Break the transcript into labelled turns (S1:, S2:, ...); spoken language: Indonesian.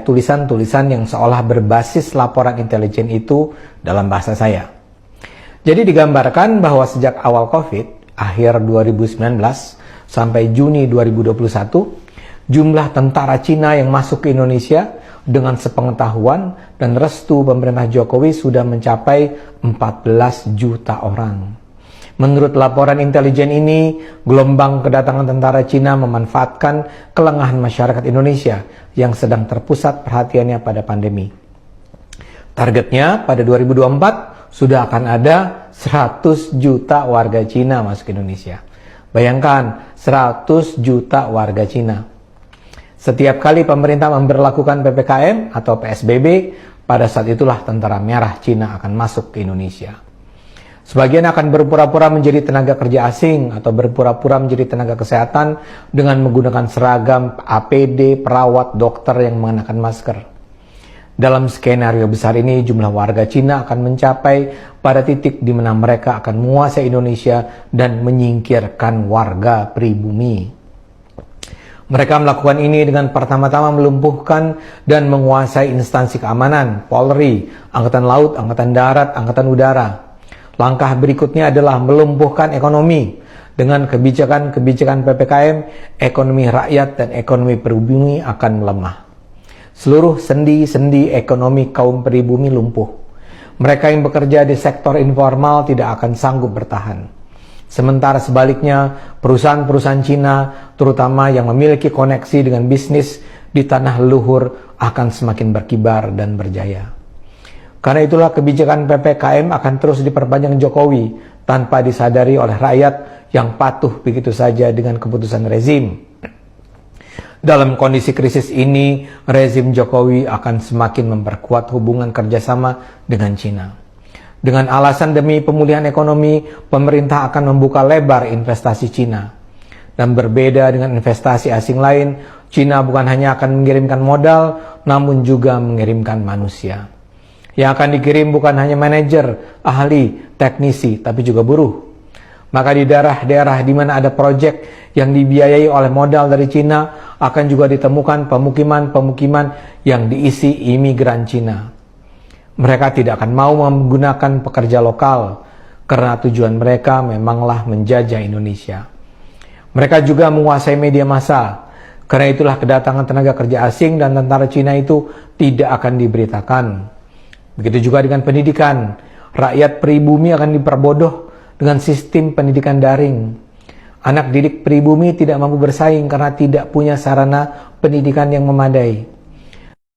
S1: tulisan-tulisan yang seolah berbasis laporan intelijen itu dalam bahasa saya. Jadi digambarkan bahwa sejak awal COVID, akhir 2019 sampai Juni 2021, jumlah tentara Cina yang masuk ke Indonesia dengan sepengetahuan dan restu pemerintah Jokowi sudah mencapai 14 juta orang. Menurut laporan intelijen ini, gelombang kedatangan tentara Cina memanfaatkan kelengahan masyarakat Indonesia yang sedang terpusat perhatiannya pada pandemi. Targetnya pada 2024 sudah akan ada 100 juta warga Cina masuk ke Indonesia. Bayangkan, 100 juta warga Cina. Setiap kali pemerintah memberlakukan PPKM atau PSBB, pada saat itulah tentara merah Cina akan masuk ke Indonesia. Sebagian akan berpura-pura menjadi tenaga kerja asing atau berpura-pura menjadi tenaga kesehatan dengan menggunakan seragam APD, perawat, dokter yang mengenakan masker. Dalam skenario besar ini, jumlah warga Cina akan mencapai pada titik di mana mereka akan menguasai Indonesia dan menyingkirkan warga pribumi. Mereka melakukan ini dengan pertama-tama melumpuhkan dan menguasai instansi keamanan, Polri, Angkatan Laut, Angkatan Darat, Angkatan Udara. Langkah berikutnya adalah melumpuhkan ekonomi. Dengan kebijakan-kebijakan PPKM, ekonomi rakyat dan ekonomi pribumi akan melemah. Seluruh sendi-sendi ekonomi kaum pribumi lumpuh. Mereka yang bekerja di sektor informal tidak akan sanggup bertahan. Sementara sebaliknya, perusahaan-perusahaan Cina, terutama yang memiliki koneksi dengan bisnis di tanah leluhur, akan semakin berkibar dan berjaya. Karena itulah kebijakan PPKM akan terus diperpanjang Jokowi tanpa disadari oleh rakyat yang patuh begitu saja dengan keputusan rezim. Dalam kondisi krisis ini, rezim Jokowi akan semakin memperkuat hubungan kerjasama dengan Cina. Dengan alasan demi pemulihan ekonomi, pemerintah akan membuka lebar investasi Cina. Dan berbeda dengan investasi asing lain, Cina bukan hanya akan mengirimkan modal, namun juga mengirimkan manusia. Yang akan dikirim bukan hanya manajer, ahli, teknisi, tapi juga buruh. Maka di daerah-daerah di mana ada proyek yang dibiayai oleh modal dari Cina, akan juga ditemukan pemukiman-pemukiman yang diisi imigran Cina. Mereka tidak akan mau menggunakan pekerja lokal, karena tujuan mereka memanglah menjajah Indonesia. Mereka juga menguasai media massa, karena itulah kedatangan tenaga kerja asing dan tentara Cina itu tidak akan diberitakan. Begitu juga dengan pendidikan, rakyat pribumi akan diperbodoh dengan sistem pendidikan daring. Anak didik pribumi tidak mampu bersaing karena tidak punya sarana pendidikan yang memadai.